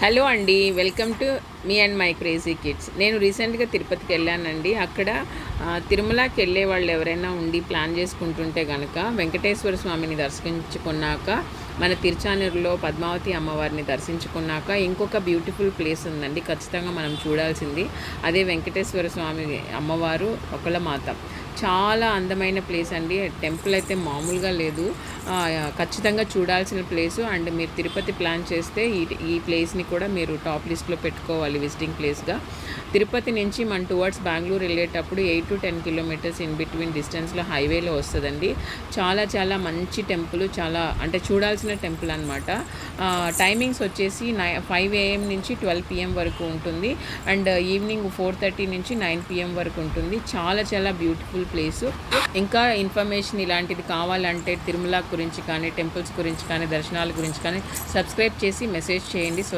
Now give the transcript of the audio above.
Hello అండి, welcome to me and my crazy kids. నేను రీసెంట్గా తిరుపతికి వెళ్ళానండి. అక్కడ తిరుమలకి వెళ్ళే వాళ్ళు ఎవరైనా ఉండి ప్లాన్ చేసుకుంటుంటే కనుక వెంకటేశ్వర స్వామిని దర్శించుకున్నాక మన తిరుచానూరులో పద్మావతి అమ్మవారిని దర్శించుకున్నాక ఇంకొక బ్యూటిఫుల్ ప్లేస్ ఉందండి, ఖచ్చితంగా మనం చూడాల్సింది. అదే వెంకటేశ్వర స్వామి అమ్మవారు ఒకలమాత. చాలా అందమైన ప్లేస్ అండి. టెంపుల్ అయితే మామూలుగా లేదు, ఖచ్చితంగా చూడాల్సిన ప్లేసు. అండ్ మీరు తిరుపతి ప్లాన్ చేస్తే ఈ ప్లేస్ని కూడా మీరు టాప్ లిస్ట్లో పెట్టుకోవాలి విజిటింగ్ ప్లేస్గా. తిరుపతి నుంచి మనం టువర్డ్స్ బెంగళూరు వెళ్ళేటప్పుడు 8 to 10 కిలోమీటర్స్ ఇన్ బిట్వీన్ డిస్టెన్స్లో హైవేలో వస్తుందండి. చాలా మంచి టెంపుల్, చాలా అంటే చూడాల్సిన టెంపుల్ అనమాట. టైమింగ్స్ వచ్చేసి 5 AM నుంచి 12 PM వరకు ఉంటుంది. అండ్ ఈవినింగ్ 4:30 నుంచి 9 PM వరకు ఉంటుంది. చాలా బ్యూటిఫుల్ ప్లేసు. ఇంకా ఇన్ఫర్మేషన్ ఇలాంటిది కావాలంటే తిరుమల గురించి కానీ, టెంపుల్స్ గురించి కానీ, దర్శనాల గురించి కానీ సబ్స్క్రైబ్ చేసి మెసేజ్ చేయండి. సో